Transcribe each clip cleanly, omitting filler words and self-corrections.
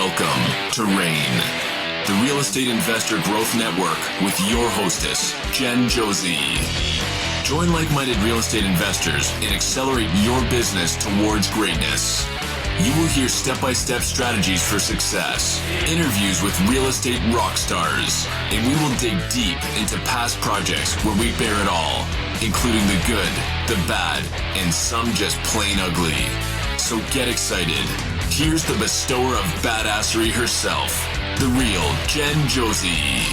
Welcome to REIN, the Real Estate Investor Growth Network with your hostess, Jen Josie. Join like-minded real estate investors and accelerate your business towards greatness. You will hear step-by-step strategies for success, interviews with real estate rock stars, and we will dig deep into past projects where we bear it all, including the good, the bad, and some just plain ugly. So get excited. Here's the bestower of badassery herself, the real Jen Josie.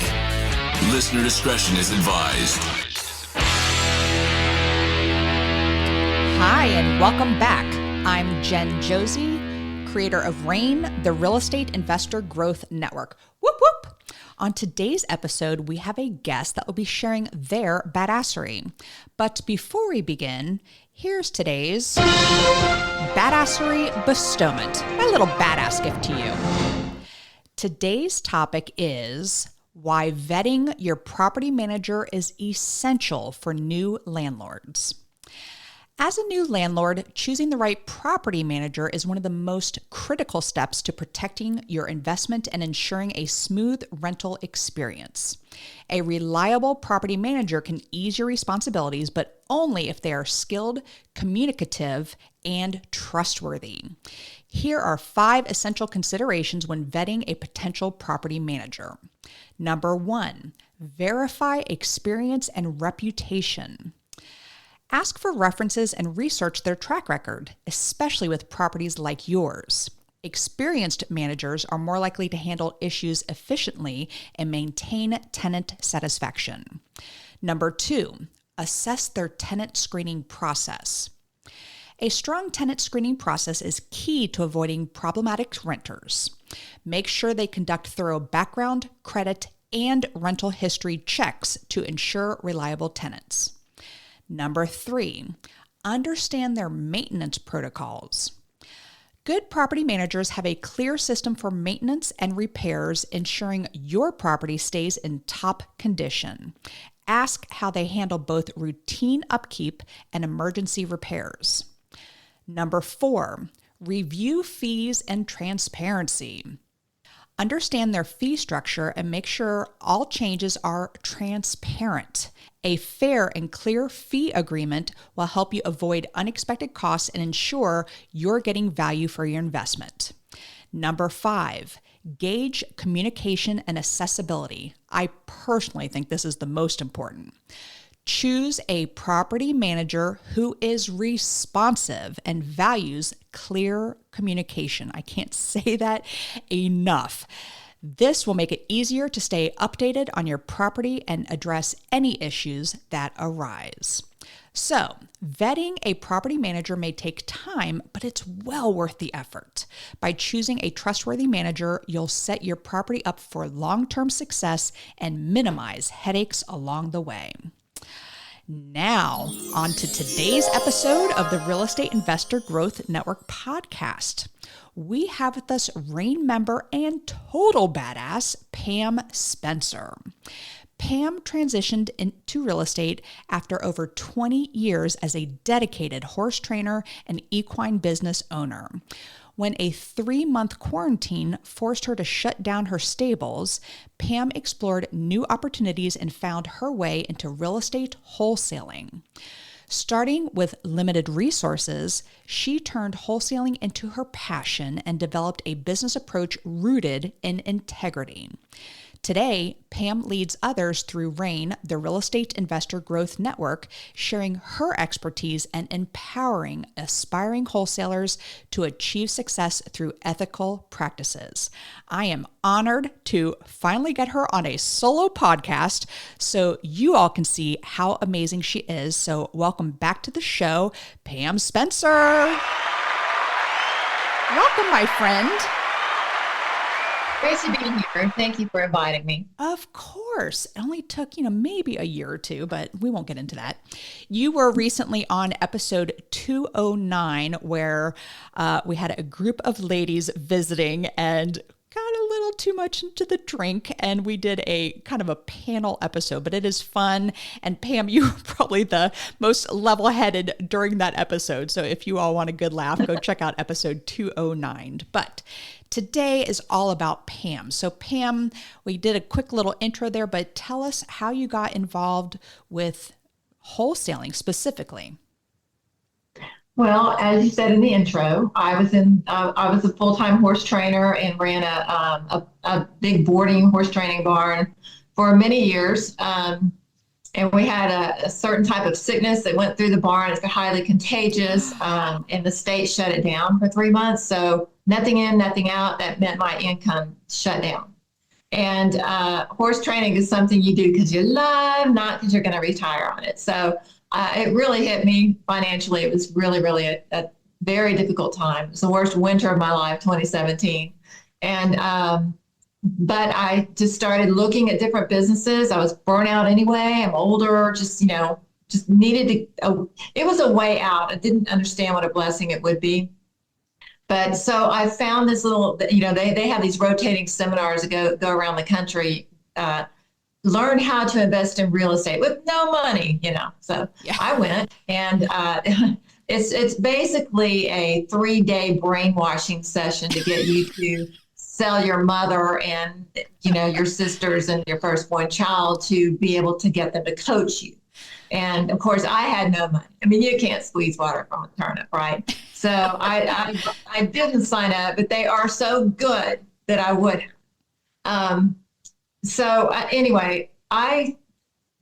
Listener discretion is advised. Hi, and welcome back. I'm Jen Josie, creator of REIN, the Real Estate Investor Growth Network. Whoop, whoop. On today's episode, we have a guest that will be sharing their badassery. But before we begin, here's today's badassery bestowment, my little badass gift to you. Today's topic is why vetting your property manager is essential for new landlords. As a new landlord, choosing the right property manager is one of the most critical steps to protecting your investment and ensuring a smooth rental experience. A reliable property manager can ease your responsibilities, but only if they are skilled, communicative, and trustworthy. Here are 5 essential considerations when vetting a potential property manager. Number 1, verify experience and reputation. Ask for references and research their track record, especially with properties like yours. Experienced managers are more likely to handle issues efficiently and maintain tenant satisfaction. Number 2, assess their tenant screening process. A strong tenant screening process is key to avoiding problematic renters. Make sure they conduct thorough background, credit, and rental history checks to ensure reliable tenants. Number 3, understand their maintenance protocols. Good property managers have a clear system for maintenance and repairs, ensuring your property stays in top condition. Ask how they handle both routine upkeep and emergency repairs. Number 4, review fees and transparency. Understand their fee structure and make sure all changes are transparent. A fair and clear fee agreement will help you avoid unexpected costs and ensure you're getting value for your investment. Number 5, gauge communication and accessibility. I personally think this is the most important. Choose a property manager who is responsive and values clear communication. I can't say that enough. This will make it easier to stay updated on your property and address any issues that arise. So, vetting a property manager may take time, but it's well worth the effort. By choosing a trustworthy manager, you'll set your property up for long-term success and minimize headaches along the way. Now, on to today's episode of the Real Estate Investor Growth Network podcast. We have with us REIN member and total badass, Pam Spencer. Pam transitioned into real estate after over 20 years as a dedicated horse trainer and equine business owner. When a 3-month quarantine forced her to shut down her stables, Pam explored new opportunities and found her way into real estate wholesaling. Starting with limited resources, she turned wholesaling into her passion and developed a business approach rooted in integrity. Today, Pam leads others through REIN, the Real Estate Investor Growth Network, sharing her expertise and empowering aspiring wholesalers to achieve success through ethical practices. I am honored to finally get her on a solo podcast so you all can see how amazing she is. So welcome back to the show, Pam Spencer. Welcome, my friend. Great to be here. Thank you for inviting me. Of course. It only took, maybe a year or two, but we won't get into that. You were recently on episode 209 where we had a group of ladies visiting and got a little too much into the drink and we did a kind of a panel episode, but it is fun. And Pam, you were probably the most level-headed during that episode. So if you all want a good laugh, go check out episode 209. But today is all about Pam. So Pam, we did a quick little intro there, but tell us how you got involved with wholesaling specifically. Well, as you said in the intro, I was a full-time horse trainer and ran a big boarding horse training barn for many years. And we had a certain type of sickness that went through the barn. It's highly contagious, and the state shut it down for 3 months. So nothing in, nothing out. That meant my income shut down. And horse training is something you do because you love, not because you're going to retire on it. So it really hit me financially. It was really, really a very difficult time. It was the worst winter of my life, 2017. And but I just started looking at different businesses. I was burnt out anyway. I'm older, just needed to, it was a way out. I didn't understand what a blessing it would be. But so I found this little, they have these rotating seminars that go around the country, learn how to invest in real estate with no money, So yeah. I went, and it's basically a 3-day brainwashing session to get you to sell your mother and, your sisters and your firstborn child to be able to get them to coach you. And of course, I had no money. I mean, you can't squeeze water from a turnip, right? So I didn't sign up, but they are so good that I would. Anyway, I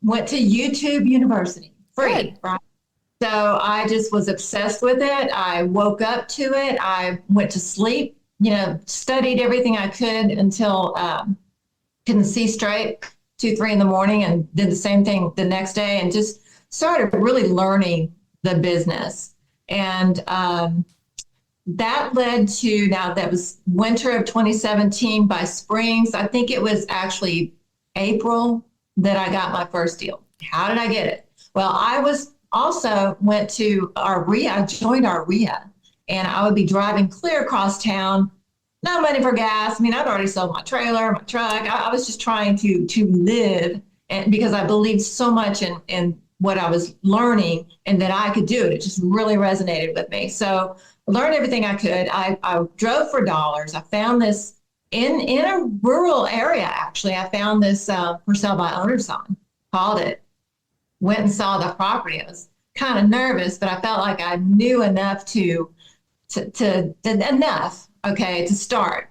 went to YouTube University, free, right? So I just was obsessed with it. I woke up to it. I went to sleep, studied everything I could until couldn't see straight, 2, 3 in the morning, and did the same thing the next day and just started really learning the business. And that led to, now that was winter of 2017. By springs, I think it was actually April that I got my first deal. How did I get it? Well, I went to our RIA. I joined our RIA, and I would be driving clear across town, no money for gas. I mean, I'd already sold my trailer, my truck. I was just trying to live, and because I believed so much in what I was learning and that I could do it. It just really resonated with me. So I learned everything I could. I drove for dollars. I found this in a rural area, actually. I found this for sale by owner sign, called it, went and saw the property. I was kind of nervous, but I felt like I knew enough to start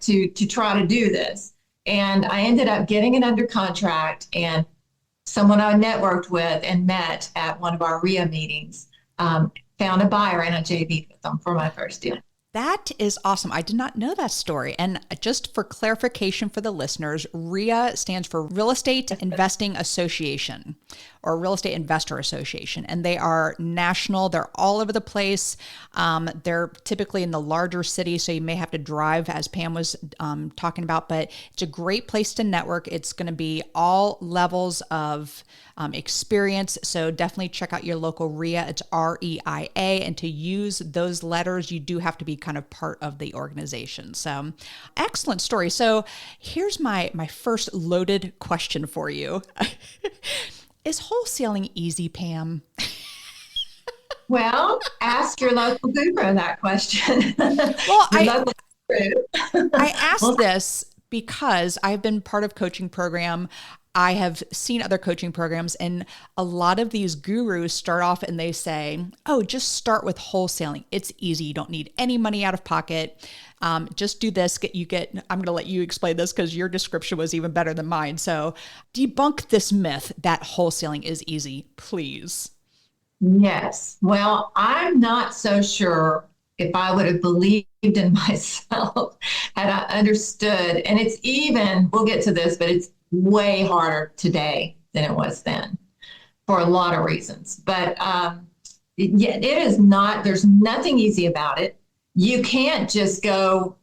to try to do this. And I ended up getting it under contract, and someone I networked with and met at one of our RIA meetings found a buyer, and I JV'd with them for my first deal. That is awesome. I did not know that story. And just for clarification for the listeners, RIA stands for Real Estate Investing Association, or Real Estate Investor Association. And they are national. They're all over the place. They're typically in the larger cities, so you may have to drive, as Pam was talking about, but it's a great place to network. It's going to be all levels of experience. So definitely check out your local RIA. It's REIA. And to use those letters, you do have to be kind of part of the organization. So excellent story. So here's my first loaded question for you. Is wholesaling easy, Pam? Well, ask your local guru that question. Well, I asked this because I've been part of coaching program. I have seen other coaching programs, and a lot of these gurus start off and they say, oh, just start with wholesaling. It's easy. You don't need any money out of pocket. Just do this. I'm going to let you explain this because your description was even better than mine. So debunk this myth that wholesaling is easy, please. Yes. Well, I'm not so sure if I would have believed in myself had I understood. And we'll get to this, but it's way harder today than it was then for a lot of reasons. But it is not, there's nothing easy about it. You can't just go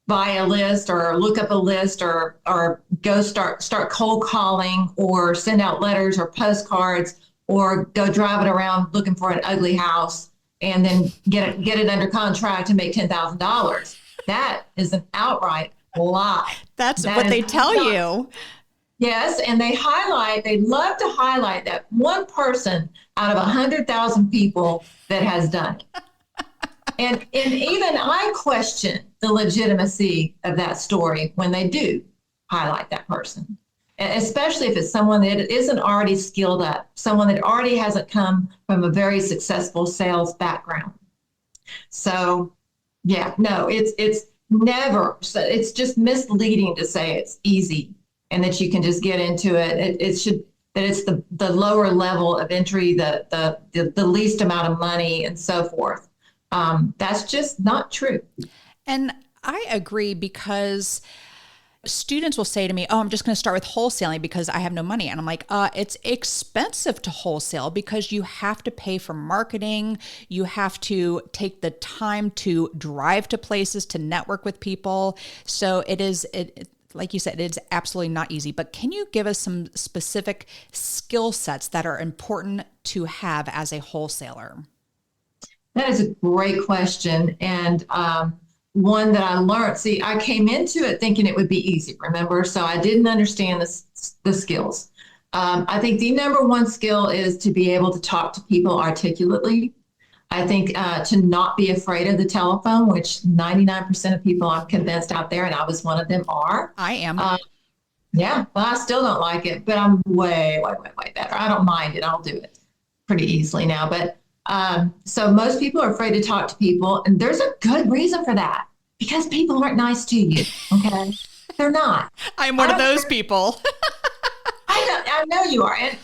buy a list or look up a list or go start cold calling or send out letters or postcards or go driving around looking for an ugly house and then get it under contract and make $10,000. That is an outright lie. That's That what is they tell not. you. Yes, and they love to highlight that one person out of 100,000 people that has done it. And even I question the legitimacy of that story when they do highlight that person, especially if it's someone that isn't already skilled up, someone that already hasn't come from a very successful sales background. So, yeah, no, it's never. It's just misleading to say it's easy and that you can just get into it. It should that it's the lower level of entry, the least amount of money, and so forth. That's just not true. And I agree because students will say to me, "Oh, I'm just going to start with wholesaling because I have no money." And I'm like, it's expensive to wholesale because you have to pay for marketing. You have to take the time to drive to places to network with people. So like you said, it's absolutely not easy. But can you give us some specific skill sets that are important to have as a wholesaler? That is a great question. And one that I learned. See, I came into it thinking it would be easy, remember? So I didn't understand the skills. I think the number one skill is to be able to talk to people articulately. I think to not be afraid of the telephone, which 99% of people I'm convinced out there, and I was one of them, are. I am. Yeah, well, I still don't like it, but I'm way, way, way, way better. I don't mind it. I'll do it pretty easily now. But so most people are afraid to talk to people, and there's a good reason for that because people aren't nice to you. Okay, they're not. I'm one of those people. I know you are. And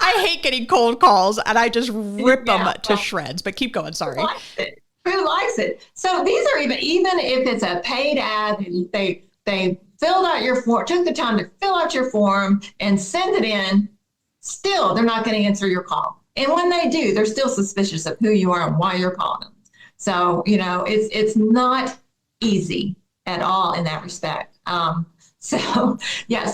I hate getting cold calls and I just rip them to shreds, but keep going. Sorry. Who likes it? Who likes it? So these are even if it's a paid ad, and they filled out your form, took the time to fill out your form and send it in, still they're not going to answer your call. And when they do, they're still suspicious of who you are and why you're calling them. So, it's not easy at all in that respect. So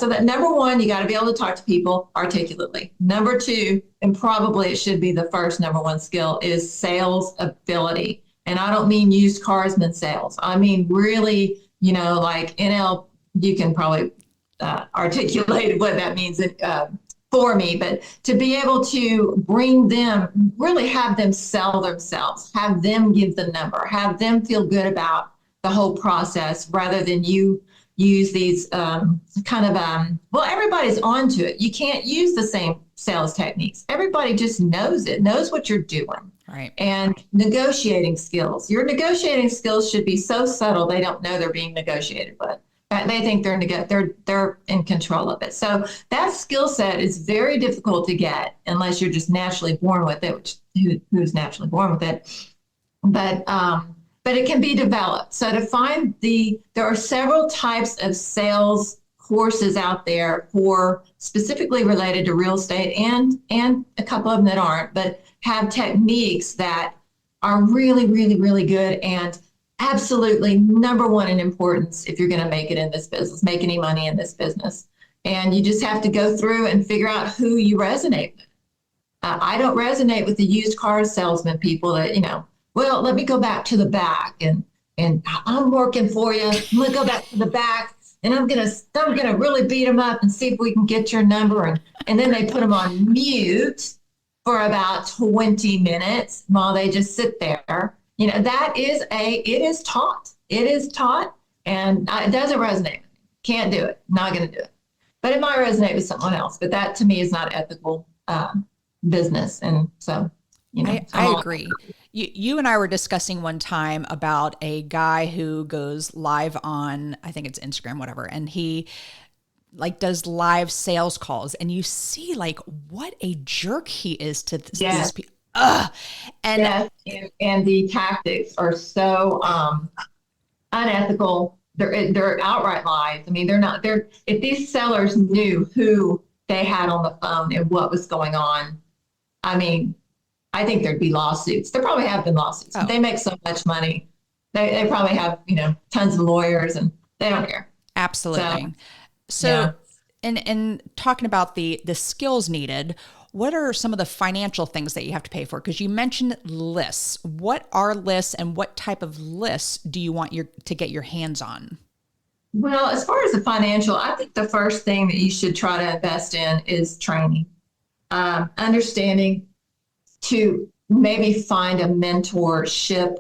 that number one, you got to be able to talk to people articulately. Number two, and probably it should be the first number one skill, is sales ability. And I don't mean used carsman sales. I mean, really, like NL, you can probably articulate what that means for me, but to be able to bring them, really have them sell themselves, have them give the number, have them feel good about the whole process rather than you use these everybody's onto it. You can't use the same sales techniques. Everybody just knows what you're doing. Right. And negotiating skills. Your negotiating skills should be so subtle they don't know they're being negotiated, but they think they're in control of it. So that skill set is very difficult to get unless you're just naturally born with it, which who's naturally born with it. But it can be developed. So there are several types of sales courses out there for specifically related to real estate and a couple of them that aren't, but have techniques that are really, really, really good and absolutely number one in importance if you're going to make it in this business, make any money in this business. And you just have to go through and figure out who you resonate with. I don't resonate with the used car salesman people that, well, let me go back to the back and I'm working for you. I'm going to go back to the back and I'm going to really beat them up and see if we can get your number. And then they put them on mute for about 20 minutes while they just sit there. It is taught. It is taught and it doesn't resonate. Can't do it. Not going to do it. But it might resonate with someone else. But that to me is not ethical business. And so, I agree. You and I were discussing one time about a guy who goes live on, I think it's Instagram, whatever, and he does live sales calls, and you see what a jerk he is to these people. And the tactics are so unethical. They're outright lies. I mean, if these sellers knew who they had on the phone and what was going on, I mean, I think there'd be lawsuits. There probably have been lawsuits. Oh. They make so much money. They probably have, tons of lawyers and they don't care. Absolutely. So in talking about the skills needed, what are some of the financial things that you have to pay for? Because you mentioned lists. What are lists and what type of lists do you want to get your hands on? Well, as far as the financial, I think the first thing that you should try to invest in is training, understanding to maybe find a mentorship,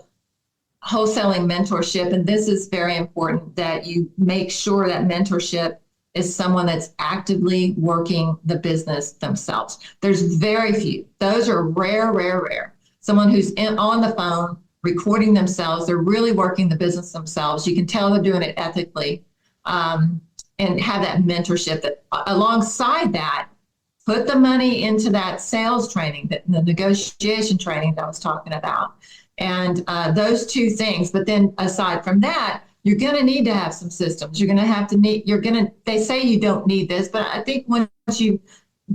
wholesaling mentorship. And this is very important that you make sure that mentorship is someone that's actively working the business themselves. There's very few. Those are rare, rare, rare. Someone who's on the phone recording themselves, they're really working the business themselves. You can tell they're doing it ethically, and have that mentorship. That alongside that, put the money into that sales training, the negotiation training that I was talking about, and those two things. But then aside from that, you're going to need to have some systems. They say you don't need this, but I think once you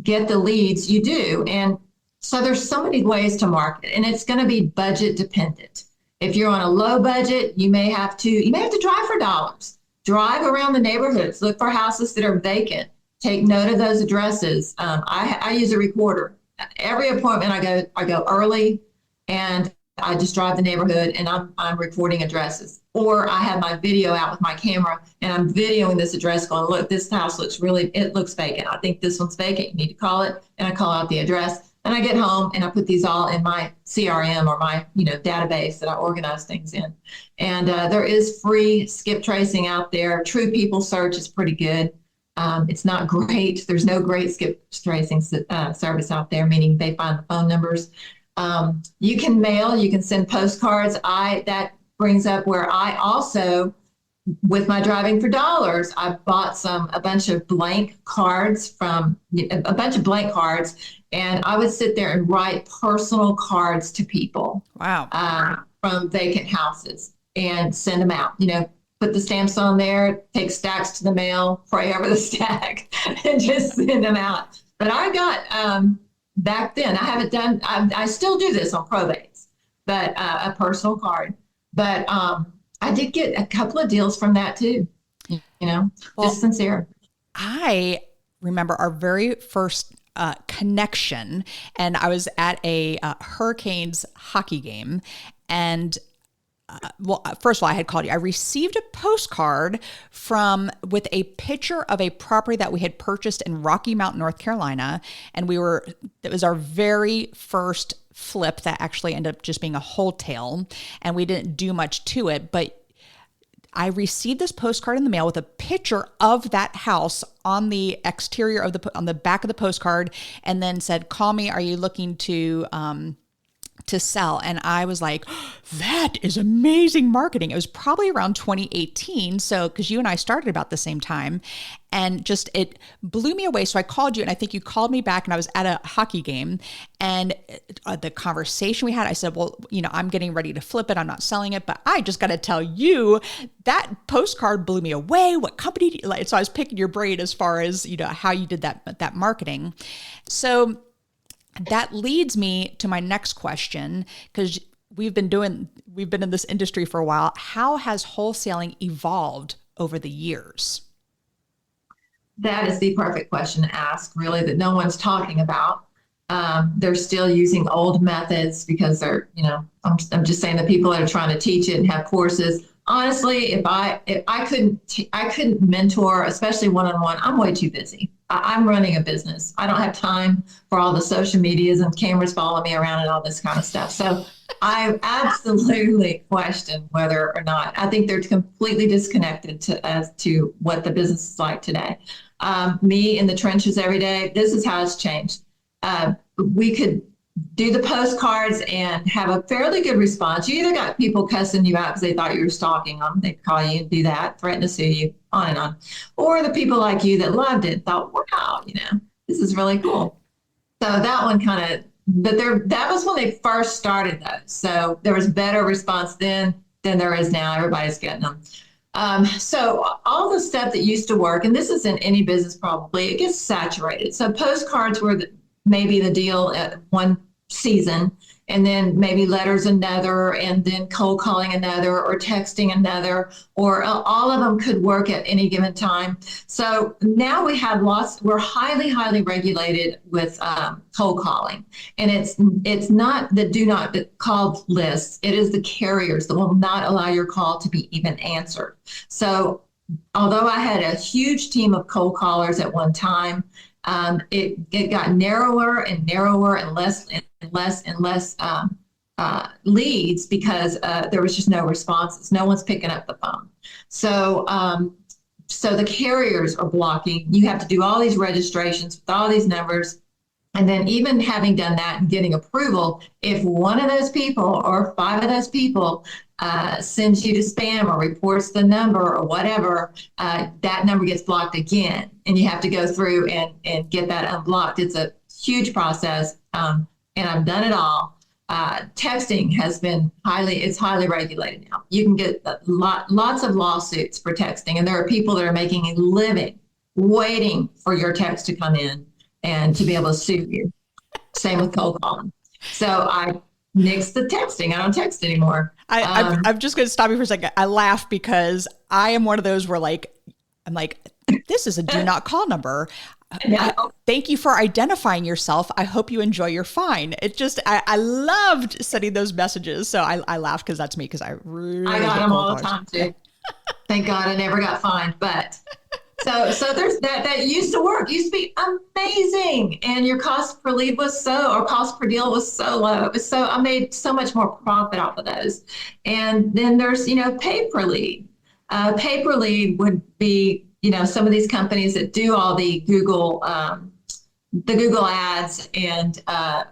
get the leads, you do. And so there's so many ways to market, and it's going to be budget dependent. If you're on a low budget, you may have to drive for dollars. Drive around the neighborhoods, look for houses that are vacant. Take note of those addresses. I use a recorder. Every appointment I go early, and I just drive the neighborhood, and I'm recording addresses. Or I have my video out with my camera, and I'm videoing this address going, look, this house looks vacant. I think this one's vacant. You need to call it. And I call out the address, and I get home and I put these all in my CRM or my, database that I organize things in. And there is free skip tracing out there. True People Search is pretty good. It's not great. There's no great skip tracing service out there, meaning they find the phone numbers. You can mail, you can send postcards. That brings up where I also, with my driving for dollars, I bought a bunch of blank cards, and I would sit there and write personal cards to people. Wow. From vacant houses and send them out. Put the stamps on there, take stacks to the mail, pray over the stack, and just send them out. But I got back then, I still do this on probates, but a personal card. But I did get a couple of deals from that too, just sincere. I remember our very first connection, and I was at a Hurricanes hockey game, and first of all, I had called you. I received a postcard with a picture of a property that we had purchased in Rocky Mount, North Carolina. And it was our very first flip that actually ended up just being a wholesale, and we didn't do much to it. But I received this postcard in the mail with a picture of that house on the exterior on the back of the postcard, and then said, "Call me. Are you looking to sell?" And I was like, that is amazing marketing. It was probably around 2018. So, because you and I started about the same time, and just, it blew me away. So I called you, and I think you called me back, and I was at a hockey game, and the conversation we had, I said, well, I'm getting ready to flip it. I'm not selling it, but I just got to tell you, that postcard blew me away. What company do you like? So I was picking your brain as far as, how you did that marketing. So that leads me to my next question, because we've been in this industry for a while. How has wholesaling evolved over the years? That is the perfect question to ask, really, that no one's talking about. They're still using old methods because they're, I'm just saying the people that are trying to teach it and have courses. Honestly, if I couldn't mentor, especially one-on-one, I'm way too busy. I'm running a business. I don't have time for all the social medias and cameras following me around and all this kind of stuff. So I absolutely question whether or not. I think they're completely disconnected as to what the business is like today. Me in the trenches every day, this is how it's changed. We could do the postcards and have a fairly good response. You either got people cussing you out because they thought you were stalking them. They'd call you and do that, threaten to sue you, on and on. Or the people like you that loved it, thought, wow, this is really cool. So that one that was when they first started those. So there was better response then than there is now. Everybody's getting them. So all the stuff that used to work, and this is in any business probably, it gets saturated. So postcards were maybe the deal at one season, and then maybe letters another, and then cold calling another, or texting another, or all of them could work at any given time. So now we have we're highly, highly regulated with cold calling. And it's not the do not call lists. It is the carriers that will not allow your call to be even answered. So although I had a huge team of cold callers at one time, it got narrower and narrower and less leads because there was just no responses. No one's picking up the phone. So the carriers are blocking. You have to do all these registrations with all these numbers. And then even having done that and getting approval, if one of those people or 5 of those people sends you to spam or reports the number or whatever, that number gets blocked again. And you have to go through and get that unblocked. It's a huge process. And I've done it all. Texting has been highly regulated now. You can get lots of lawsuits for texting. And there are people that are making a living waiting for your text to come in and to be able to sue you. Same with cold calling. So I nixed the texting. I don't text anymore. I'm just going to stop you for a second. I laugh because I am one of those where I'm like, this is a do not call number. Thank you for identifying yourself. I hope you enjoy your fine. It just, I loved sending those messages. So I laugh because that's me, because I got them all the time too. Thank God I never got fined, but so there's that used to work. Used to be amazing, and your cost per lead was cost per deal was so low. It was I made so much more profit off of those. And then there's pay per lead. Pay per lead would be some of these companies that do all the Google ads and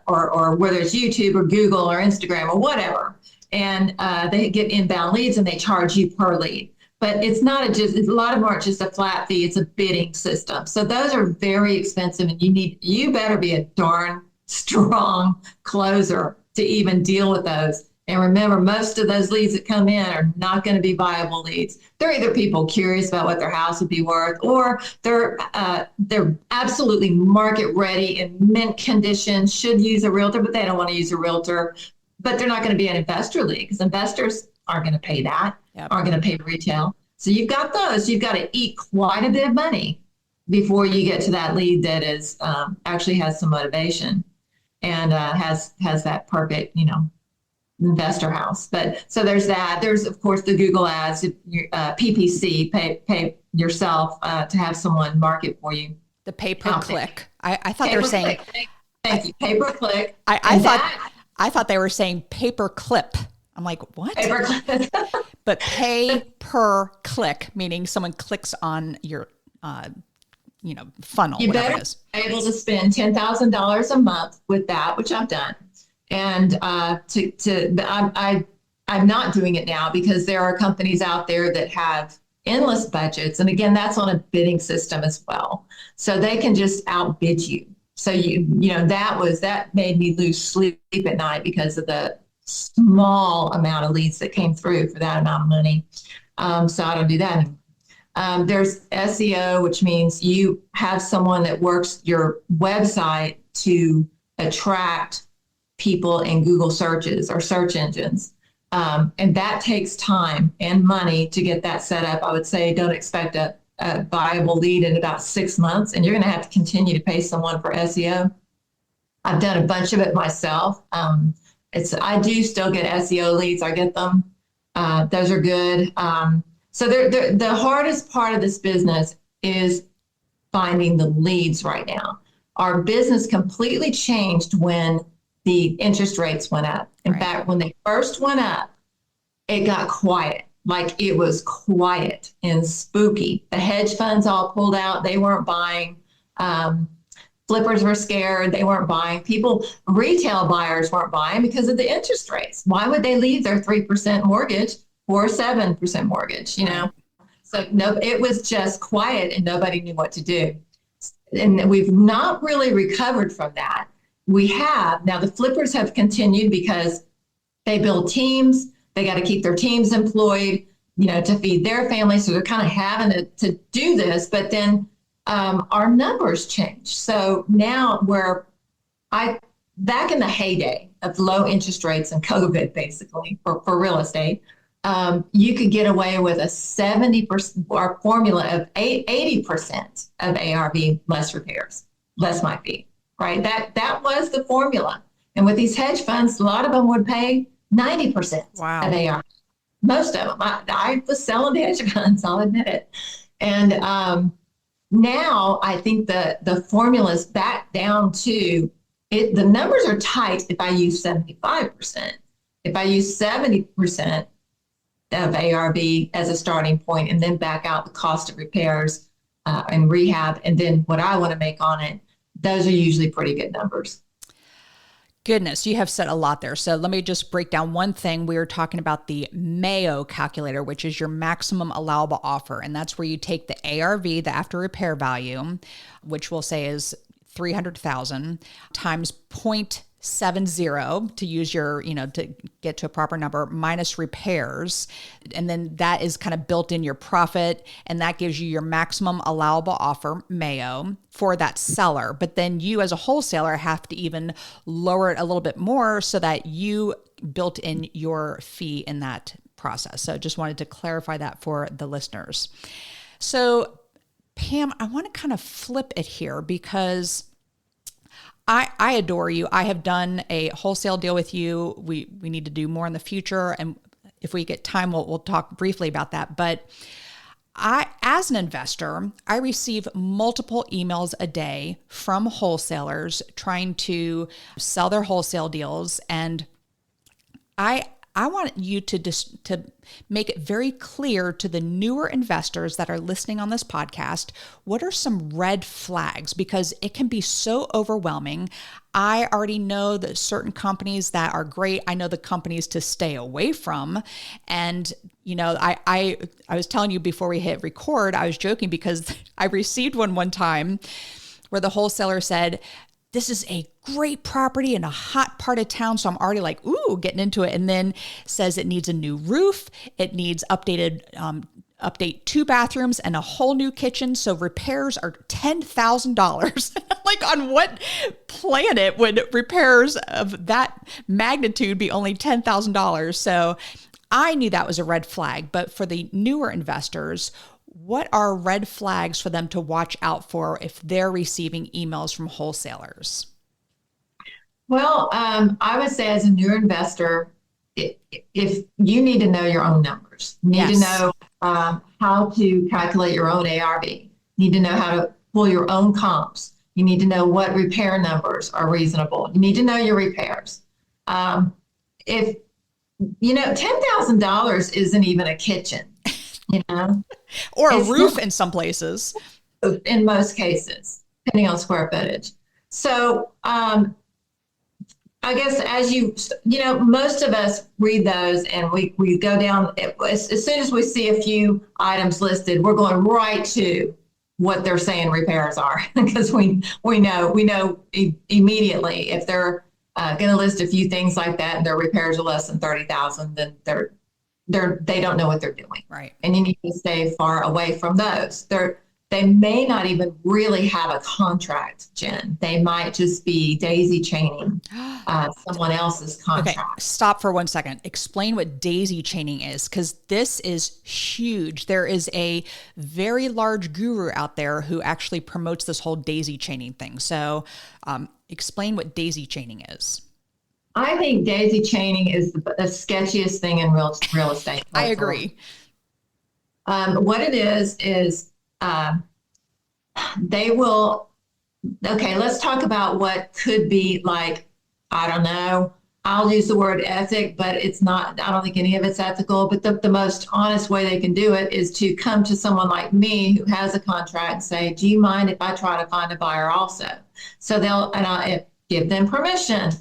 or whether it's YouTube or Google or Instagram or whatever, and they get inbound leads and they charge you per lead. But it's not a lot of them aren't just a flat fee. It's a bidding system. So those are very expensive, and you better be a darn strong closer to even deal with those. And remember, most of those leads that come in are not going to be viable leads. They're either people curious about what their house would be worth, or they're absolutely market ready in mint condition, should use a realtor, but they don't want to use a realtor. But they're not going to be an investor lead, because investors aren't going to pay that. Yep. Aren't going to pay retail. So you've got those. You've got to eat quite a bit of money before you get to that lead that is actually has some motivation and has that perfect, investor house. But so there's that. There's of course the Google ads, PPC, pay yourself to have someone market for you. The pay per click. I thought they were saying. Thank you. Pay per click. I thought they were saying pay per clip. I'm like, what? Pay per click. But pay per click, meaning someone clicks on your, funnel. You whatever better it is. be able to spend $10,000 a month with that, which I've done. And I'm not doing it now because there are companies out there that have endless budgets, and again, that's on a bidding system as well. So they can just outbid you. So that made me lose sleep at night because of the small amount of leads that came through for that amount of money. So I don't do that anymore. There's SEO, which means you have someone that works your website to attract people in Google searches or search engines. And that takes time and money to get that set up. I would say don't expect a viable lead in about 6 months, and you're going to have to continue to pay someone for SEO. I've done a bunch of it myself. I do still get SEO leads. I get them. Those are good. So the hardest part of this business is finding the leads right now. Our business completely changed when the interest rates went up. In fact, when they first went up, it got quiet. Like it was quiet and spooky. The hedge funds all pulled out. They weren't buying. Flippers were scared. They weren't buying. Retail buyers weren't buying because of the interest rates. Why would they leave their 3% mortgage for a 7% mortgage? So no, it was just quiet and nobody knew what to do. And we've not really recovered from that. We have. Now the flippers have continued because they build teams. They got to keep their teams employed, to feed their families. So they're kind of having to do this, but then our numbers change. So now back in the heyday of low interest rates and COVID, basically, for real estate, you could get away with a 70% or formula of 80% of ARV less repairs, less my fee, right? That was the formula. And with these hedge funds, a lot of them would pay 90% Wow. of ARV. Most of them. I was selling the hedge funds, I'll admit it. And now I think the formula is back down to it. The numbers are tight if I use 75%. If I use 70% of ARV as a starting point and then back out the cost of repairs and rehab and then what I want to make on it, those are usually pretty good numbers. Goodness, you have said a lot there. So let me just break down one thing. We were talking about the Mayo calculator, which is your maximum allowable offer. And that's where you take the ARV, the after repair value, which we'll say is 300,000 times 0.70 to use your, to get to a proper number, minus repairs. And then that is kind of built in your profit. And that gives you your maximum allowable offer, Mayo, for that seller. But then you as a wholesaler have to even lower it a little bit more so that you built in your fee in that process. So just wanted to clarify that for the listeners. So Pam, I want to kind of flip it here because I adore you. I have done a wholesale deal with you. We need to do more in the future. And if we get time, we'll talk briefly about that. But as an investor, I receive multiple emails a day from wholesalers trying to sell their wholesale deals. And I want you to make it very clear to the newer investors that are listening on this podcast, what are some red flags? Because it can be so overwhelming. I already know that certain companies that are great. I know the companies to stay away from. And, I was telling you before we hit record, I was joking because I received one time where the wholesaler said, this is a great property in a hot part of town. So I'm already like, ooh, getting into it. And then says it needs a new roof. It needs update 2 bathrooms and a whole new kitchen. So repairs are $10,000. Like, on what planet would repairs of that magnitude be only $10,000? So I knew that was a red flag. But for the newer investors, what are red flags for them to watch out for if they're receiving emails from wholesalers? Well, I would say as a new investor, if you need to know your own numbers, need to know how to calculate your own ARV, need to know how to pull your own comps. You need to know what repair numbers are reasonable. You need to know your repairs. If $10,000 isn't even a kitchen. Or a roof in some places. In most cases, depending on square footage. So I guess most of us read those and we go down, as soon as we see a few items listed, we're going right to what they're saying repairs are because we know immediately if they're going to list a few things like that and their repairs are less than 30,000, then they don't know what they're doing. Right. And you need to stay far away from those. They may not even really have a contract, Jen. They might just be daisy chaining someone else's contract. Okay, stop for 1 second. Explain what daisy chaining is, because this is huge. There is a very large guru out there who actually promotes this whole daisy chaining thing. So explain what daisy chaining is. I think daisy chaining is the sketchiest thing in real estate. I agree. What it is they will, let's talk about what could be like, I don't know, I'll use the word ethic, but it's not, I don't think any of it's ethical, but the most honest way they can do it is to come to someone like me who has a contract and say, do you mind if I try to find a buyer also? So I give them permission.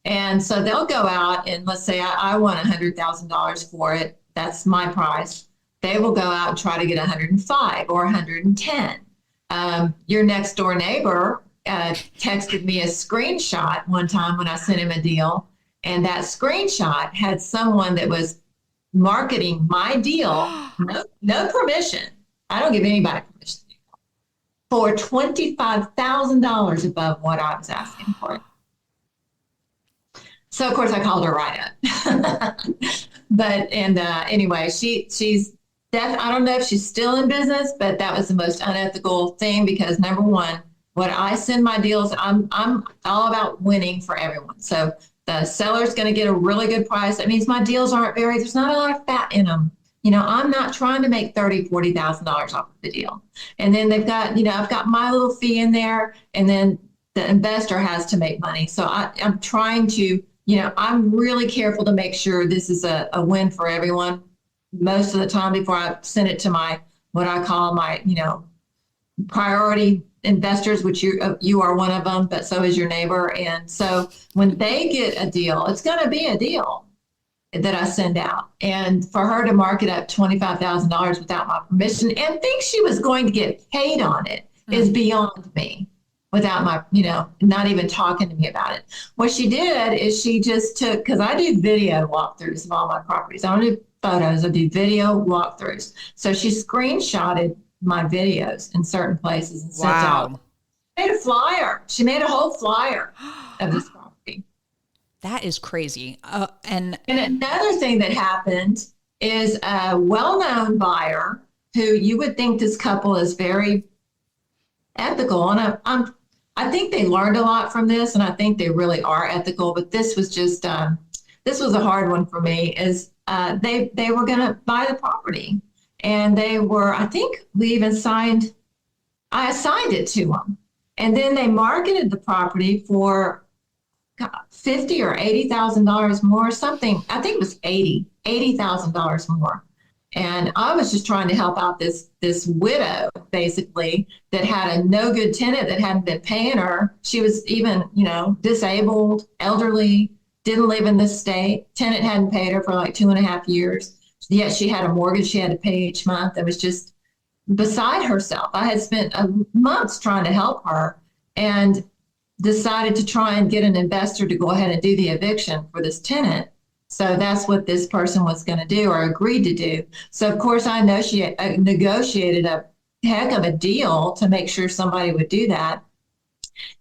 And so they'll go out and let's say I want $100,000 for it. That's my price. They will go out and try to get 105 or 110. Your next door neighbor texted me a screenshot one time when I sent him a deal. And that screenshot had someone that was marketing my deal, no permission. I don't give anybody permission for $25,000 above what I was asking for. So of course I called her right up. But anyway, she's I don't know if she's still in business, but that was the most unethical thing because number one, what I send my deals, I'm all about winning for everyone. So the seller's going to get a really good price. That means my deals there's not a lot of fat in them. I'm not trying to make $40,000 off of the deal. And then they've got, I've got my little fee in there, and then the investor has to make money. So I'm trying to, I'm really careful to make sure this is a win for everyone most of the time before I send it to what I call my, priority investors, which you are one of them, but so is your neighbor. And so when they get a deal, it's going to be a deal that I send out. And for her to mark it up $25,000 without my permission and think she was going to get paid on it is beyond me. Without my, not even talking to me about it. What she did is she just took, because I do video walkthroughs of all my properties. I don't do photos, I do video walkthroughs. So she screenshotted my videos in certain places and sent out. Made a flyer. She made a whole flyer of this property. That is crazy. And another thing that happened is a well-known buyer who you would think this couple is very ethical. And I think they learned a lot from this, and I think they really are ethical. But this was just this was a hard one for me. Is they were going to buy the property, and they were. I think I assigned it to them, and then they marketed the property for $50,000 or $80,000 more. Something I think it was $80,000 more. And I was just trying to help out this widow, basically, that had a no good tenant that hadn't been paying her. She was even, disabled, elderly, didn't live in the state. Tenant hadn't paid her for like 2.5 years. Yet she had a mortgage she had to pay each month. It was just beside herself. I had spent months trying to help her and decided to try and get an investor to go ahead and do the eviction for this tenant. So that's what this person was going to do or agreed to do. So, of course, I know she negotiated a heck of a deal to make sure somebody would do that.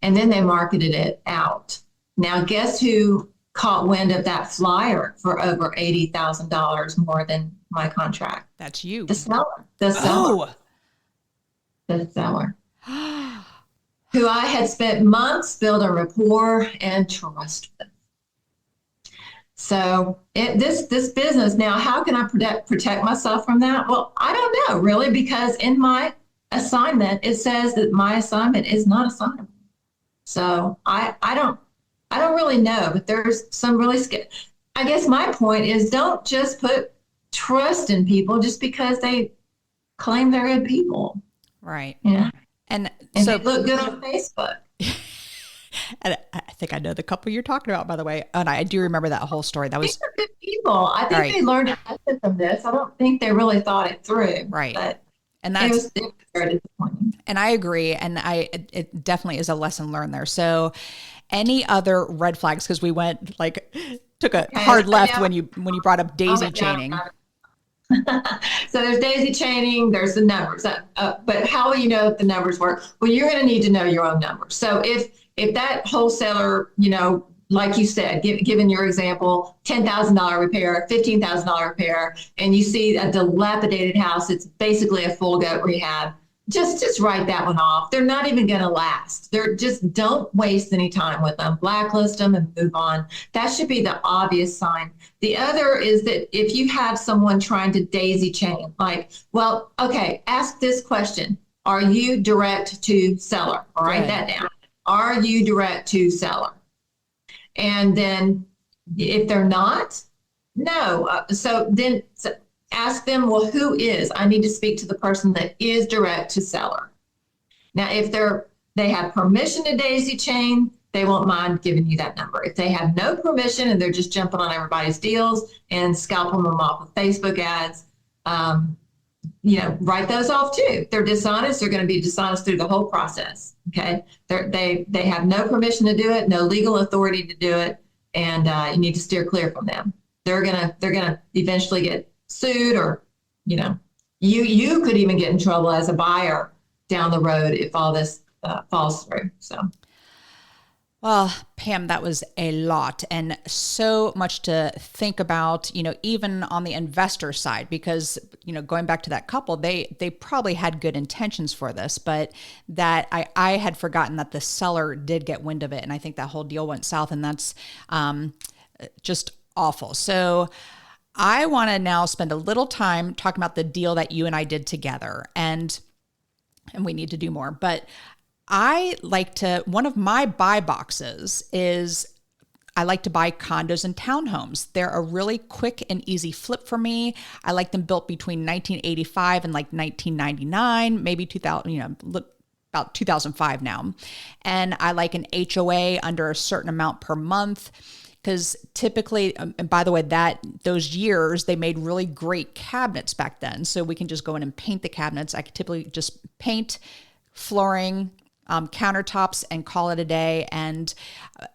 And then they marketed it out. Now, guess who caught wind of that flyer for over $80,000 more than my contract? That's you. The seller. The seller. Who I had spent months building rapport and trust with. So this business now, how can I protect myself from that? Well, I don't know really, because in my assignment it says that my assignment is not assignable. So I don't really know, but there's some really I guess my point is don't just put trust in people just because they claim they're good people. Right. Yeah. And so they look good on Facebook. And I think I know the couple you're talking about, by the way. And I do remember that whole story. These are good people. I think they learned a lesson from this. I don't think they really thought it through. Right. But and it was very disappointing. And I agree. And it definitely is a lesson learned there. So any other red flags? Because we went took a hard left when you brought up daisy chaining. So there's daisy chaining, there's the numbers. But how will you know if the numbers work? Well, you're going to need to know your own numbers. So if that wholesaler, like you said, given your example, $10,000 repair, $15,000 repair, and you see a dilapidated house, it's basically a full goat rehab, just write that one off. They're not even going to last. Don't waste any time with them. Blacklist them and move on. That should be the obvious sign. The other is that if you have someone trying to daisy chain, ask this question. Are you direct to seller? Write that down. Are you direct to seller? And then if they're not, no. So ask them, well, who is? I need to speak to the person that is direct to seller. Now, if they have permission to daisy chain, they won't mind giving you that number. If they have no permission and they're just jumping on everybody's deals and scalping them off of Facebook ads, write those off too. If they're dishonest, they're going to be dishonest through the whole process. Okay. They have no permission to do it, no legal authority to do it. And you need to steer clear from them. They're going to eventually get sued, or, you could even get in trouble as a buyer down the road if all this falls through. So. Well, Pam, that was a lot and so much to think about, even on the investor side, because, going back to that couple, they probably had good intentions for this, but that I had forgotten that the seller did get wind of it. And I think that whole deal went south, and that's just awful. So I want to now spend a little time talking about the deal that you and I did together, and we need to do more, but one of my buy boxes is I like to buy condos and townhomes. They're a really quick and easy flip for me. I like them built between 1985 and like 1999, maybe 2000, about 2005 now. And I like an HOA under a certain amount per month. Because typically, and by the way, those years, they made really great cabinets back then. So we can just go in and paint the cabinets. I could typically just paint flooring, countertops, and call it a day. And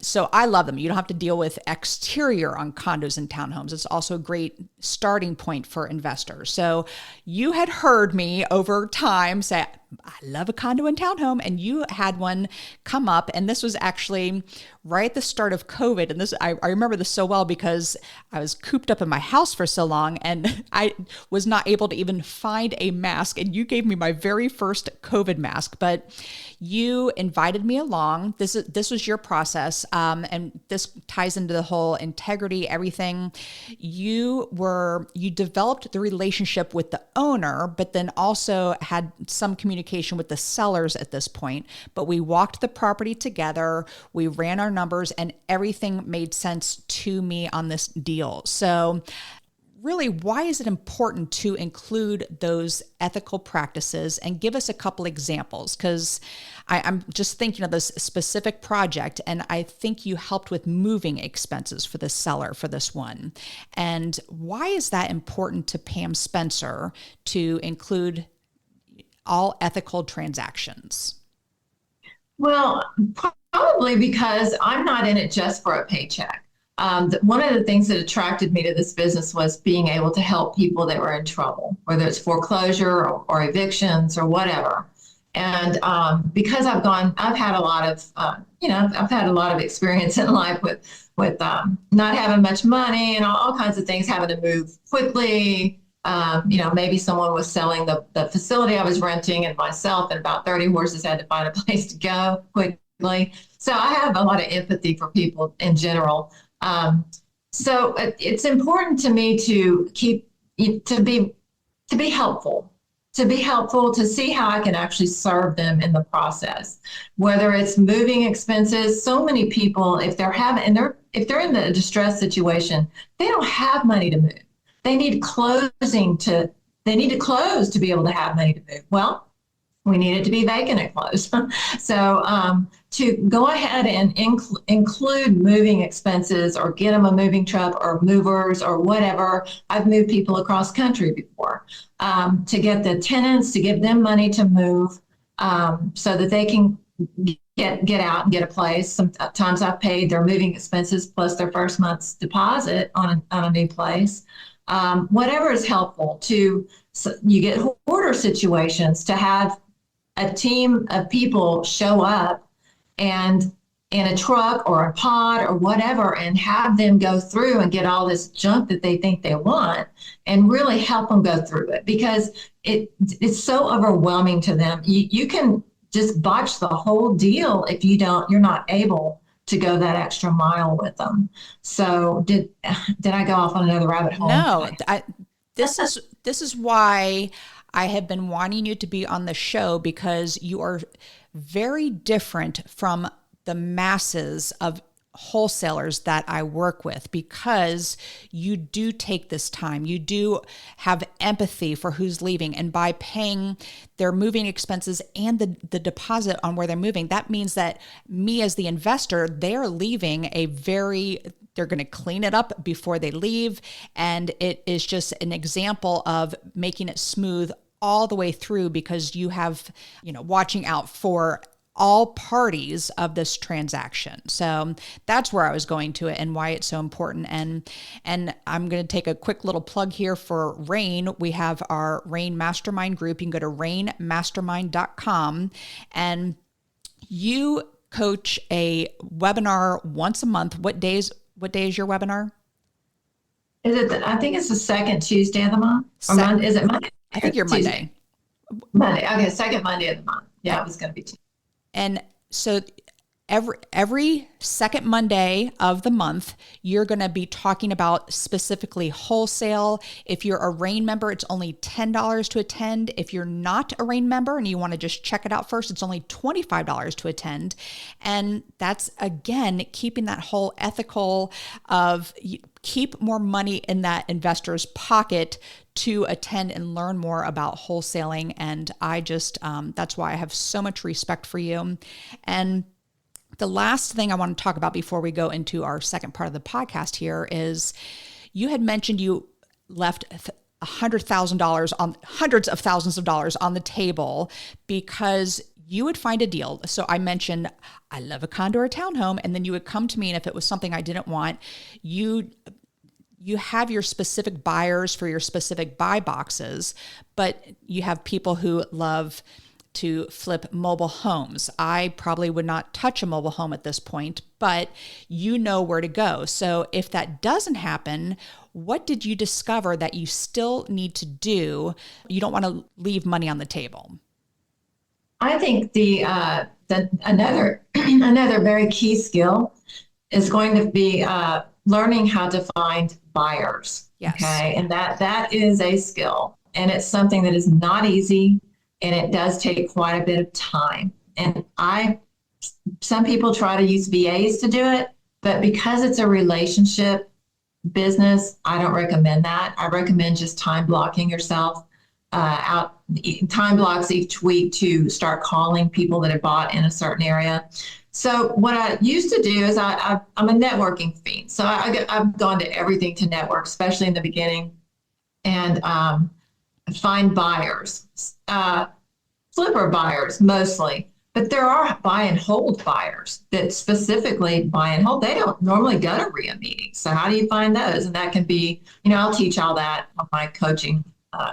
so I love them. You don't have to deal with exterior on condos and townhomes. It's also a great starting point for investors. So you had heard me over time say, I love a condo and townhome, and you had one come up, and this was actually right at the start of COVID. And I remember this so well because I was cooped up in my house for so long, and I was not able to even find a mask. And you gave me my very first COVID mask, but you invited me along. This was your process, and this ties into the whole integrity, everything. You developed the relationship with the owner, but then also had some communication with the sellers at this point. But we walked the property together, we ran our numbers, and everything made sense to me on this deal. So really, why is it important to include those ethical practices, and give us a couple examples? Because I'm just thinking of this specific project, and I think you helped with moving expenses for the seller for this one. And why is that important to Pam Spencer to include all ethical transactions? Well, probably because I'm not in it just for a paycheck. One of the things that attracted me to this business was being able to help people that were in trouble, whether it's foreclosure or evictions or whatever. And because I've had a lot of, I've had a lot of experience in life with not having much money and all kinds of things, having to move quickly. Maybe someone was selling the facility I was renting, and myself and about 30 horses had to find a place to go quickly. So I have a lot of empathy for people in general. So it's important to me to be helpful, to see how I can actually serve them in the process, whether it's moving expenses. So many people, if they're in the distress situation, they don't have money to move. They need close to be able to have money to move. Well, we need it to be vacant at close. So to go ahead and include moving expenses, or get them a moving truck or movers or whatever. I've moved people across country before, to get the tenants, to give them money to move, so that they can get out and get a place. Sometimes I've paid their moving expenses plus their first month's deposit on a new place. Whatever is helpful you get hoarder situations, to have a team of people show up and in a truck or a pod or whatever, and have them go through and get all this junk that they think they want, and really help them go through it, because it's so overwhelming to them. You can just botch the whole deal if you're not able to go that extra mile with them. So did I go off on another rabbit hole? No, this is why I have been wanting you to be on the show, because you are very different from the masses of wholesalers that I work with, because you do take this time. You do have empathy for who's leaving, and by paying their moving expenses and the deposit on where they're moving, that means that me as the investor, they're leaving they're going to clean it up before they leave. And it is just an example of making it smooth all the way through, because you have, watching out for all parties of this transaction. So that's where I was going to it, and why it's so important. And I'm going to take a quick little plug here for RAIN. We have our RAIN Mastermind group. You can go to rainmastermind.com, and you coach a webinar once a month. What day is your webinar? I think it's the second Tuesday of the month. Or Monday? Is it Monday? I think you're Monday. Monday. Okay, second Monday of the month. Yeah, it was going to be Tuesday. And so every second Monday of the month, you're going to be talking about specifically wholesale. If you're a RAIN member, it's only $10 to attend. If you're not a RAIN member and you want to just check it out first, it's only $25 to attend. And that's, again, keeping that whole ethical of keep more money in that investor's pocket to attend and learn more about wholesaling. And I just, that's why I have so much respect for you. And the last thing I want to talk about before we go into our second part of the podcast here is you had mentioned you left $100,000 on hundreds of thousands of dollars on the table because you would find a deal. So I mentioned, I love a condo or a townhome. And then you would come to me, and if it was something I didn't want, you have your specific buyers for your specific buy boxes, but you have people who love to flip mobile homes. I probably would not touch a mobile home at this point, but you know where to go. So if that doesn't happen, what did you discover that you still need to do? You don't want to leave money on the table. I think another very key skill is going to be learning how to find buyers. Yes. Okay, and that is a skill, and it's something that is not easy. And it does take quite a bit of time. And some people try to use VAs to do it, but because it's a relationship business, I don't recommend that. I recommend just time blocking yourself out, time blocks each week to start calling people that have bought in a certain area. So what I used to do is I'm a networking fiend. So I've gone to everything to network, especially in the beginning, and find buyers, flipper buyers mostly, but there are buy and hold buyers that specifically buy and hold. They don't normally go to RIA meetings. So how do you find those? And that can be, I'll teach all that on my coaching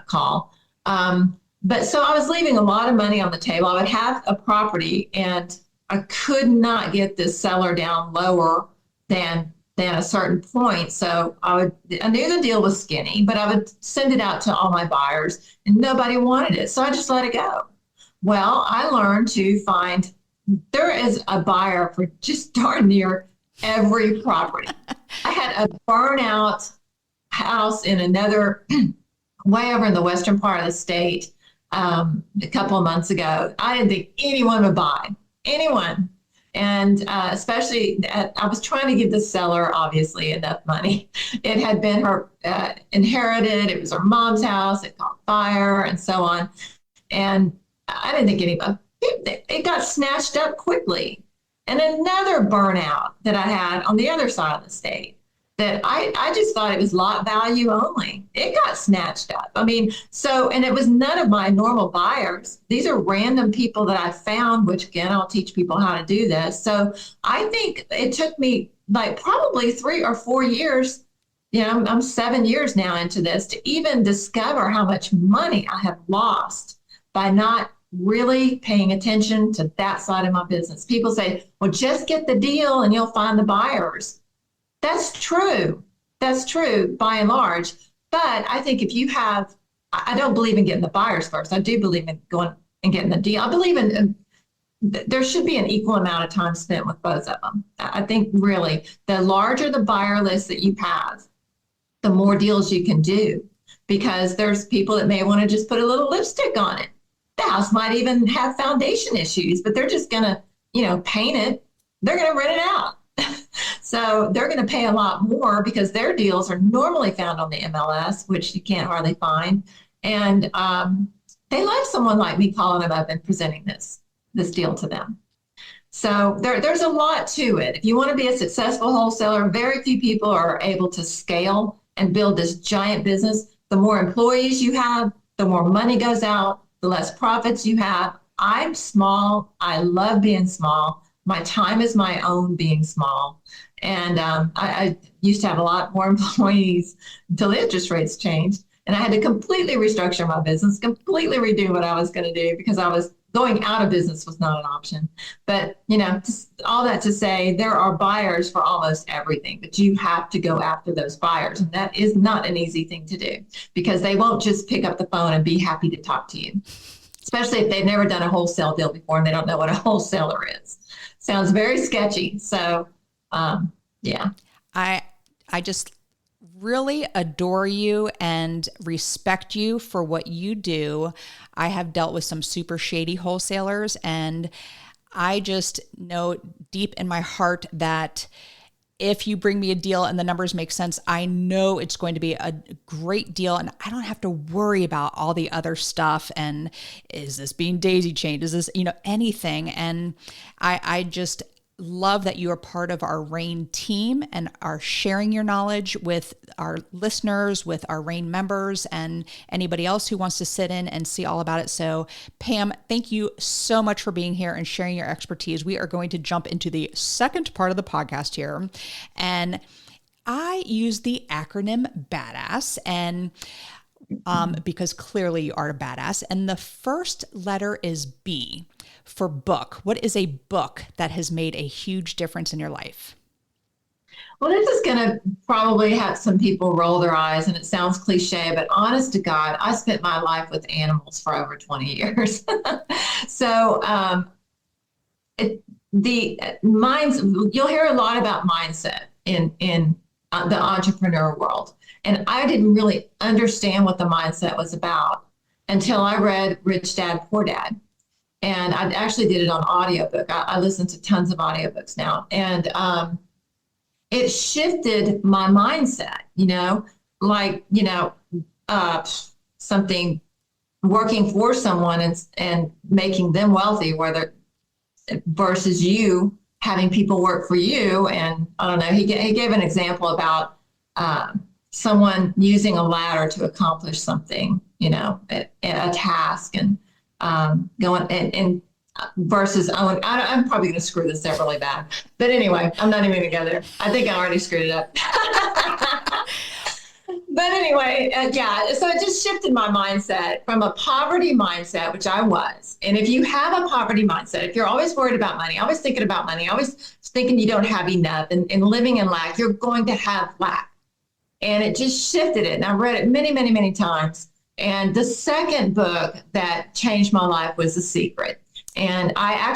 call. But so I was leaving a lot of money on the table. I would have a property and I could not get this seller down lower than a certain point. So I knew the deal was skinny, but I would send it out to all my buyers and nobody wanted it. So I just let it go. Well, I learned to find there is a buyer for just darn near every property. I had a burnout house in another way over in the western part of the state a couple of months ago. I didn't think anyone would buy, anyone. And especially, I was trying to give the seller, obviously, enough money. It had been her inherited. It was her mom's house. It caught fire and so on. And I didn't think anyone, it got snatched up quickly. And another burnout that I had on the other side of the state that I just thought it was lot value only. It got snatched up. I mean, and it was none of my normal buyers. These are random people that I found, which again, I'll teach people how to do this. So I think it took me like probably 3 or 4 years. I'm 7 years now into this to even discover how much money I have lost by not really paying attention to that side of my business. People say, well, just get the deal and you'll find the buyers. That's true. That's true by and large. But I think if you have, I don't believe in getting the buyers first. I do believe in going and getting the deal. I believe in there should be an equal amount of time spent with both of them. I think really the larger the buyer list that you have, the more deals you can do, because there's people that may want to just put a little lipstick on it. The house might even have foundation issues, but they're just going to, paint it. They're going to rent it out. So they're going to pay a lot more because their deals are normally found on the MLS, which you can't hardly find. And they like someone like me calling them up and presenting this deal to them. So there's a lot to it. If you want to be a successful wholesaler, very few people are able to scale and build this giant business. The more employees you have, the more money goes out, the less profits you have. I'm small. I love being small. My time is my own being small. And I used to have a lot more employees until the interest rates changed. And I had to completely restructure my business, completely redo what I was going to do because I was going out of business was not an option. But, just all that to say, there are buyers for almost everything, but you have to go after those buyers. And that is not an easy thing to do, because they won't just pick up the phone and be happy to talk to you, especially if they've never done a wholesale deal before and they don't know what a wholesaler is. Sounds very sketchy. So, yeah. I just really adore you and respect you for what you do. I have dealt with some super shady wholesalers, and I just know deep in my heart that if you bring me a deal and the numbers make sense, I know it's going to be a great deal, and I don't have to worry about all the other stuff. And is this being daisy chained? Is this, anything? And I just love that you are part of our RAIN team and are sharing your knowledge with our listeners, with our RAIN members, and anybody else who wants to sit in and see all about it. So, Pam, thank you so much for being here and sharing your expertise. We are going to jump into the second part of the podcast here. And I use the acronym BADASS, and because clearly you are a badass. And the first letter is B for book. What is a book that has made a huge difference in your life? Well, this is going to probably have some people roll their eyes, and it sounds cliche, but honest to God, I spent my life with animals for over 20 years. So you'll hear a lot about mindset in the entrepreneur world. And I didn't really understand what the mindset was about until I read Rich Dad, Poor Dad. And I actually did it on audiobook. I listen to tons of audiobooks now. And it shifted my mindset, something working for someone and making them wealthy, versus you having people work for you. And I don't know, he gave an example about someone using a ladder to accomplish something, a task, and going and versus own. I'm probably going to screw this up really bad, but anyway, I'm not even going to go there. I think I already screwed it up. But anyway, so it just shifted my mindset from a poverty mindset, which I was. And if you have a poverty mindset, if you're always worried about money, always thinking about money, always thinking you don't have enough and living in lack, you're going to have lack. And it just shifted it. And I've read it many, many, many times. And the second book that changed my life was The Secret. And I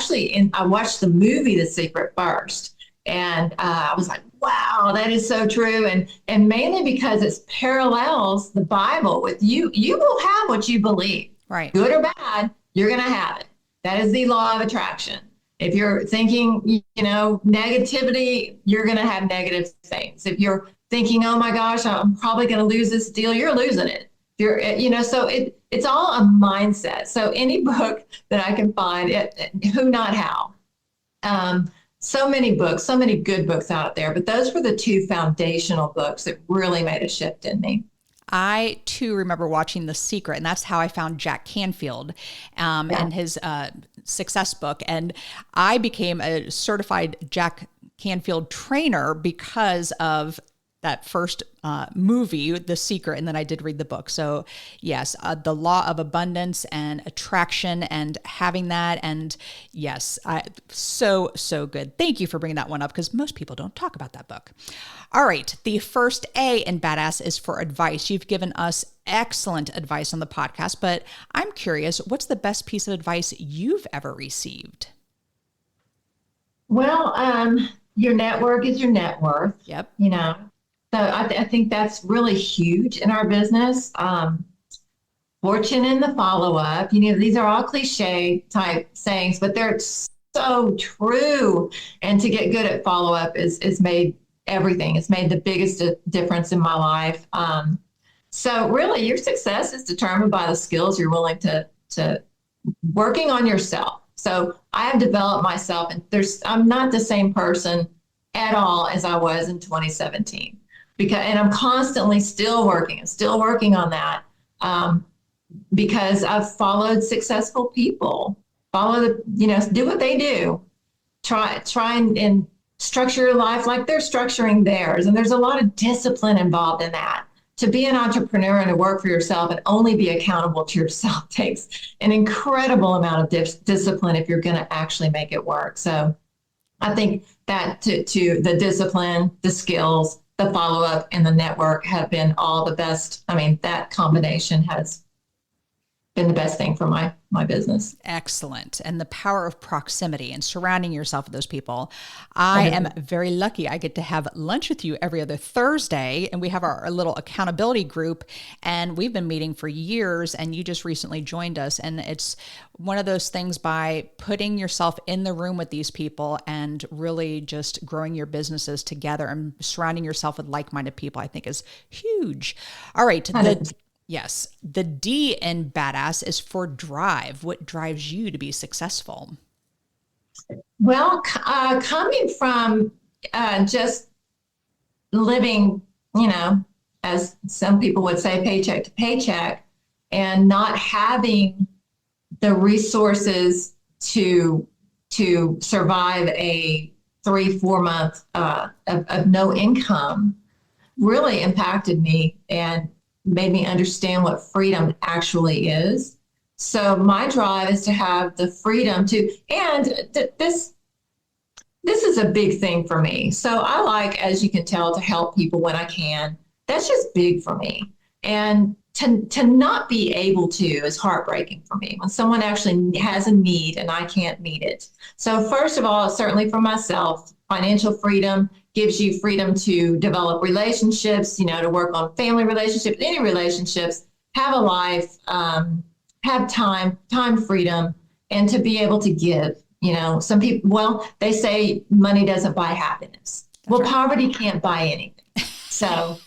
watched the movie The Secret first. And I was like, wow, that is so true. And mainly because it parallels the Bible with you. You will have what you believe. Right. Good or bad, you're going to have it. That is the law of attraction. If you're thinking, negativity, you're going to have negative things. If you're thinking, oh my gosh, I'm probably going to lose this deal, you're losing it. So it's all a mindset. So any book that I can find, Who Not How. So many books, so many good books out there, but those were the two foundational books that really made a shift in me. I too remember watching The Secret, and that's how I found Jack Canfield and his success book. And I became a certified Jack Canfield trainer because of that first movie, The Secret, and then I did read the book. So yes, the law of abundance and attraction and having that. And yes, so good. Thank you for bringing that one up, because most people don't talk about that book. All right. The first A in Badass is for advice. You've given us excellent advice on the podcast, but I'm curious, what's the best piece of advice you've ever received? Well, your network is your net worth. Yep. So I think that's really huge in our business. Fortune in the follow-up. These are all cliche type sayings, but they're so true. And to get good at follow-up is made everything. It's made the biggest difference in my life. So really, your success is determined by the skills you're willing to working on yourself. So I have developed myself, and I'm not the same person at all as I was in 2017. And I'm constantly still working on that, because I've followed successful people, do what they do, try and structure your life like they're structuring theirs. And there's a lot of discipline involved in that to be an entrepreneur and to work for yourself and only be accountable to yourself takes an incredible amount of discipline if you're going to actually make it work. So I think that to the discipline, the skills, the follow-up, and the network have been all the best. I mean, that combination has been the best thing for my business. Excellent. And the power of proximity and surrounding yourself with those people. I am very lucky. I get to have lunch with you every other Thursday, and we have our little accountability group, and we've been meeting for years, and you just recently joined us. And it's one of those things, by putting yourself in the room with these people and really just growing your businesses together and surrounding yourself with like-minded people, I think is huge. All right. Yes. The D in badass is for drive. What drives you to be successful? Well, coming from just living, as some people would say, paycheck to paycheck, and not having the resources to survive a 3-4 month of no income really impacted me and made me understand what freedom actually is. So my drive is to have the freedom to, and this is a big thing for me. So I like, as you can tell, to help people when I can. That's just big for me. And to not be able to is heartbreaking for me when someone actually has a need and I can't meet it. So first of all, certainly for myself, financial freedom gives you freedom to develop relationships, to work on family relationships, any relationships, have a life, have time freedom, and to be able to give. Some people, they say money doesn't buy happiness. That's right. Poverty can't buy anything. So,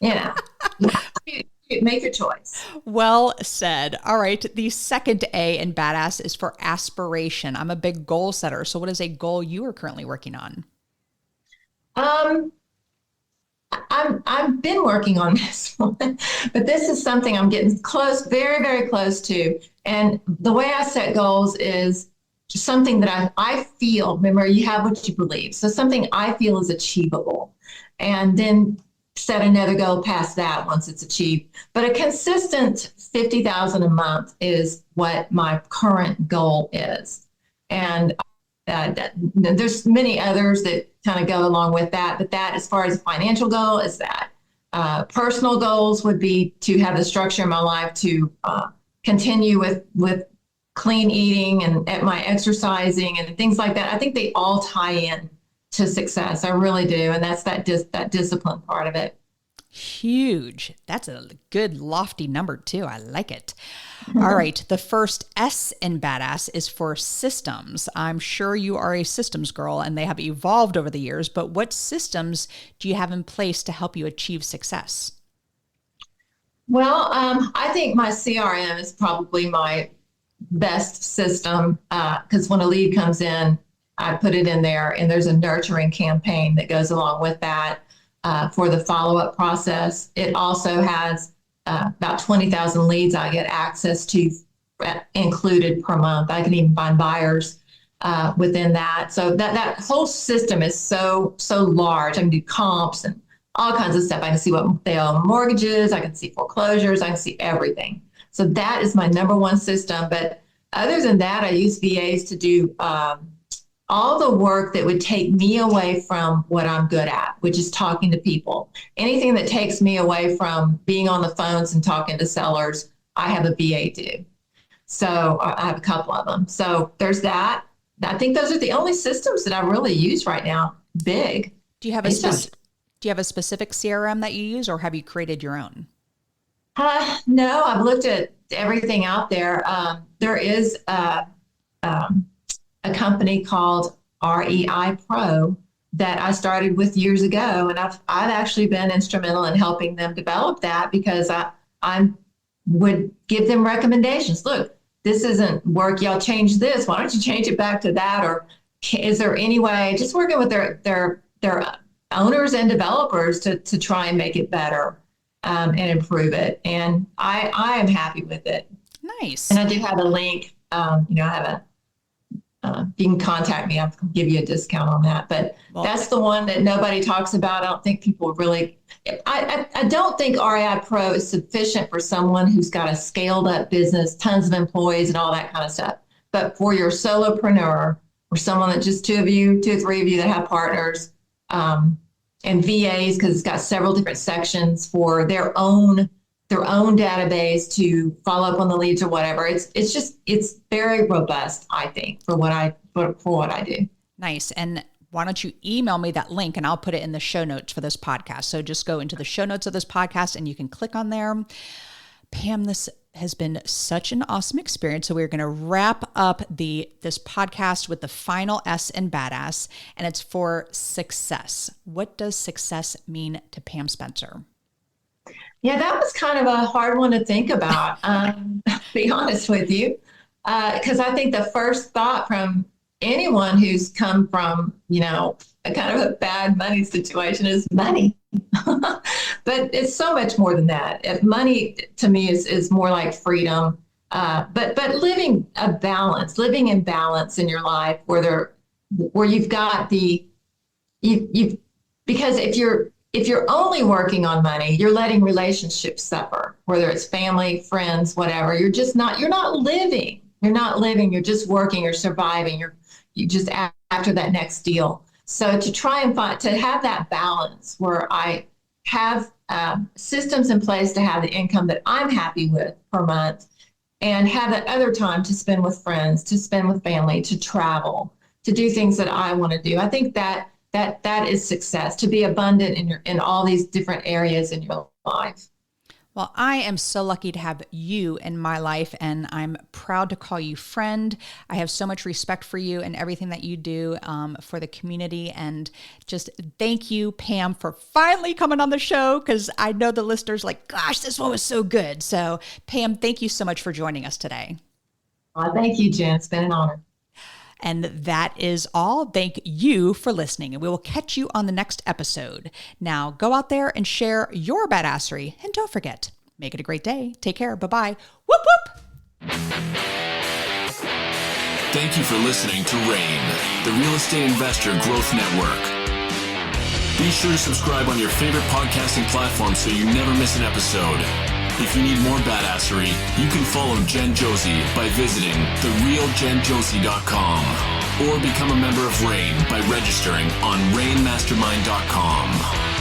make your choice. Well said. All right. The second A in badass is for aspiration. I'm a big goal setter. So what is a goal you are currently working on? I've been working on this one, but this is something I'm getting close, very, very close to. And the way I set goals is just something that I feel, remember, you have what you believe. So something I feel is achievable, and then set another goal past that once it's achieved. But a consistent 50,000 a month is what my current goal is. And there's many others that kind of go along with that, but that, as far as a financial goal, is that. Personal goals would be to have the structure in my life to continue with clean eating and at my exercising and things like that. I think they all tie in to success. I really do, and that's that discipline part of it. Huge. That's a good lofty number too. I like it. All right. The first S in badass is for systems. I'm sure you are a systems girl and they have evolved over the years, but what systems do you have in place to help you achieve success? Well, I think my CRM is probably my best system because when a lead comes in, I put it in there, and there's a nurturing campaign that goes along with that for the follow-up process. It also has about 20,000 leads I get access to included per month. I can even find buyers within that. So that whole system is so large. I can do comps and all kinds of stuff. I can see what they owe mortgages. I can see foreclosures. I can see everything. So that is my number one system. But other than that, I use VAs to do all the work that would take me away from what I'm good at, which is talking to people. Anything that takes me away from being on the phones and talking to sellers, I have a VA do. So I have a couple of them. So there's that. I think those are the only systems that I really use right now. Big. Do you have a specific CRM that you use, or have you created your own? No, I've looked at everything out there. There is a company called REI Pro that I started with years ago, and I've actually been instrumental in helping them develop that because I would give them recommendations. Look, this isn't work. Y'all change this. Why don't you change it back to that? Or is there any way? Just working with their owners and developers to try and make it better and improve it. And I am happy with it. Nice. And I do have a link. I have you can contact me. I'll give you a discount on that. But that's the one that nobody talks about. I don't think people really, I don't think REI Pro is sufficient for someone who's got a scaled up business, tons of employees and all that kind of stuff. But for your solopreneur or someone that just two or three of you that have partners, and VAs, because it's got several different sections for their own database to follow up on the leads or whatever. It's very robust, I think, for what I do. Nice. And why don't you email me that link and I'll put it in the show notes for this podcast. So just go into the show notes of this podcast and you can click on there. Pam, this has been such an awesome experience. So we're going to wrap up this podcast with the final S in badass, and it's for success. What does success mean to Pam Spencer? Yeah, that was kind of a hard one to think about, to be honest with you, because I think the first thought from anyone who's come from, a kind of a bad money situation is money. But it's so much more than that. Money to me is more like freedom, but living in balance in your life where you've got because if you're only working on money, you're letting relationships suffer, whether it's family, friends, whatever. You're not living. You're just working, you're surviving. You just after that next deal. So to try and to have that balance where I have systems in place to have the income that I'm happy with per month and have that other time to spend with friends, to spend with family, to travel, to do things that I want to do. I think that is success, to be abundant in all these different areas in your life. Well, I am so lucky to have you in my life, and I'm proud to call you friend. I have so much respect for you and everything that you do for the community. And just thank you, Pam, for finally coming on the show, because I know the listeners like, gosh, this one was so good. So Pam, thank you so much for joining us today. Thank you, Jen. It's been an honor. And that is all. Thank you for listening, and we will catch you on the next episode. Now, go out there and share your badassery, and don't forget, make it a great day. Take care. Bye-bye. Whoop, whoop. Thank you for listening to REIN, the Real Estate Investor Growth Network. Be sure to subscribe on your favorite podcasting platform so you never miss an episode. If you need more badassery, you can follow Jen Josie by visiting therealjenjosie.com or become a member of REIN by registering on reinmastermind.com.